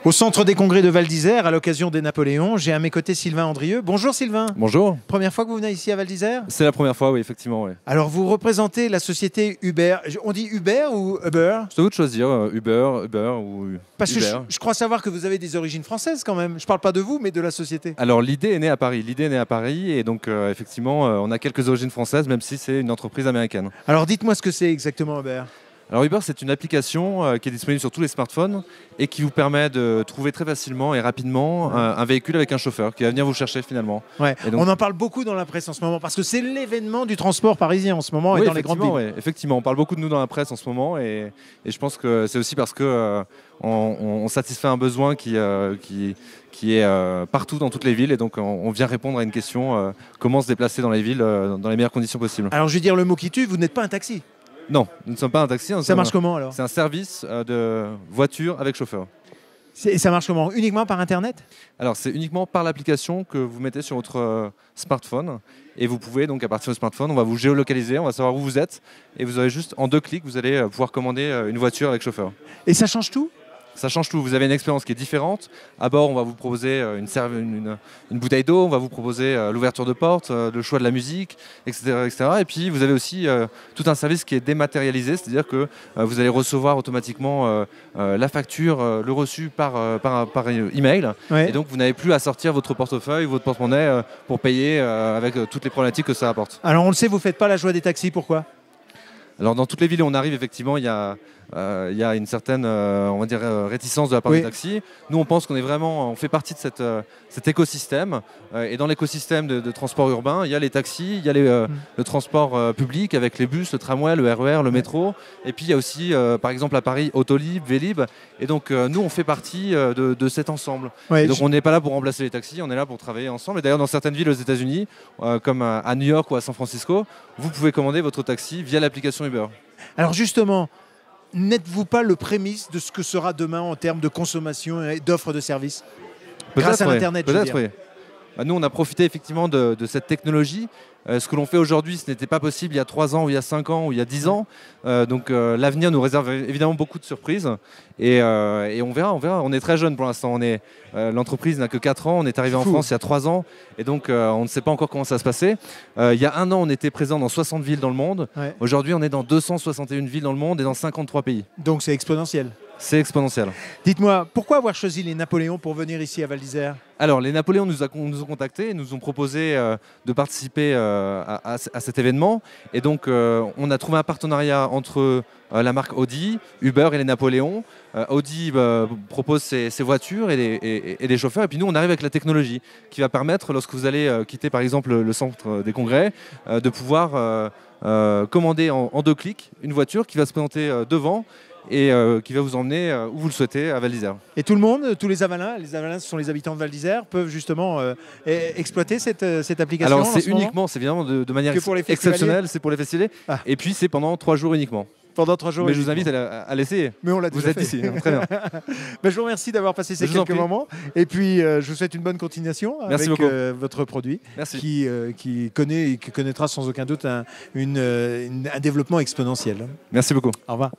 Au centre des congrès de Val d'Isère, à l'occasion des Napoléons, j'ai à mes côtés Sylvain Andrieux. Bonjour Sylvain. Bonjour. Première fois que vous venez ici à Val d'Isère? C'est la première fois, oui, effectivement. Oui. Alors vous représentez la société Uber. On dit Uber ou Uber? C'est à vous de choisir, Uber ou Parce que Uber. je crois savoir que vous avez des origines françaises quand même. Je ne parle pas de vous, mais de la société. Alors l'idée est née à Paris. Et donc effectivement, on a quelques origines françaises, même si c'est une entreprise américaine. Alors dites-moi ce que c'est exactement Uber. Alors Uber, c'est une application qui est disponible sur tous les smartphones et qui vous permet de trouver très facilement et rapidement un véhicule avec un chauffeur qui va venir vous chercher finalement. Ouais. Et donc, on en parle beaucoup dans la presse en ce moment parce que c'est l'événement du transport parisien en ce moment oui, et dans les grandes villes. Oui, effectivement, on parle beaucoup de nous dans la presse en ce moment et je pense que c'est aussi parce que on satisfait un besoin qui est partout dans toutes les villes et donc on vient répondre à une question comment se déplacer dans les villes dans les meilleures conditions possibles. Alors je vais dire le mot qui tue, vous n'êtes pas un taxi. Non, nous ne sommes pas un taxi. Ça marche comment alors? C'est un service de voiture avec chauffeur. Et ça marche comment? Uniquement par Internet? Alors c'est uniquement par l'application que vous mettez sur votre smartphone et vous pouvez donc à partir du smartphone, on va vous géolocaliser, on va savoir où vous êtes et vous avez juste en 2 clics, vous allez pouvoir commander une voiture avec chauffeur. Et ça change tout? Ça change tout, vous avez une expérience qui est différente. À bord, on va vous proposer une bouteille d'eau, on va vous proposer l'ouverture de porte, le choix de la musique, etc., etc. Et puis, vous avez aussi tout un service qui est dématérialisé, c'est-à-dire que vous allez recevoir automatiquement la facture, le reçu par email. Ouais. Et donc, vous n'avez plus à sortir votre portefeuille, votre porte-monnaie pour payer avec toutes les problématiques que ça apporte. Alors on le sait, vous ne faites pas la joie des taxis, pourquoi? Alors, dans toutes les villes où on arrive, effectivement, il y a une certaine on va dire, réticence de la part Oui. des taxis. Nous, on pense on fait partie de cet écosystème. Et dans l'écosystème de transport urbain, il y a les taxis, il y a le transport public avec les bus, le tramway, le RER, le métro. Et puis, il y a aussi, par exemple, à Paris, Autolib, Vélib. Et donc, nous, on fait partie de cet ensemble. Ouais, Et donc, on n'est pas là pour remplacer les taxis, on est là pour travailler ensemble. Et d'ailleurs, dans certaines villes aux États-Unis, comme à New York ou à San Francisco, vous pouvez commander votre taxi via l'application Uber. Alors justement, n'êtes-vous pas le prémisse de ce que sera demain en termes de consommation et d'offres de services? Grâce à oui. l'Internet, je veux Peut-être, dire. oui. Nous, on a profité effectivement de cette technologie. Ce que l'on fait aujourd'hui, ce n'était pas possible il y a 3 ans, ou il y a 5 ans, ou il y a 10 ans. Donc l'avenir nous réserve évidemment beaucoup de surprises. Et on verra. On est très jeune pour l'instant. L'entreprise n'a que 4 ans. On est arrivé en France il y a 3 ans. Et donc on ne sait pas encore comment ça va se passer. Il y a 1 an, on était présent dans 60 villes dans le monde. Ouais. Aujourd'hui, on est dans 261 villes dans le monde et dans 53 pays. Donc c'est exponentiel. C'est exponentiel. Dites-moi, pourquoi avoir choisi les Napoléons pour venir ici à Val d'Isère? Alors, les Napoléons nous ont contactés, nous ont proposé de participer à cet événement. Et donc, on a trouvé un partenariat entre la marque Audi, Uber et les Napoléons. Audi propose ses voitures et des chauffeurs. Et puis nous, on arrive avec la technologie qui va permettre, lorsque vous allez quitter par exemple le centre des congrès, de pouvoir commander en 2 clics une voiture qui va se présenter devant et qui va vous emmener où vous le souhaitez à Val d'Isère. Et tout le monde, tous les Avalins ce sont les habitants de Val d'Isère, peuvent justement exploiter cette application? Alors en ce moment c'est évidemment de manière Que pour les exceptionnelle, c'est pour les festivaliers. Ah. Et puis c'est pendant 3 jours uniquement. Pendant 3 jours. Mais je vous uniquement. invite à l'essayer. Mais on l'a déjà Vous êtes fait. ici, très bien. Ben, je vous remercie d'avoir passé ces Je vous en quelques prie. moments. Et puis, je vous souhaite une bonne continuation Merci avec beaucoup. votre produit Merci. qui connaît et qui connaîtra sans aucun doute un développement exponentiel. Merci beaucoup. Au revoir.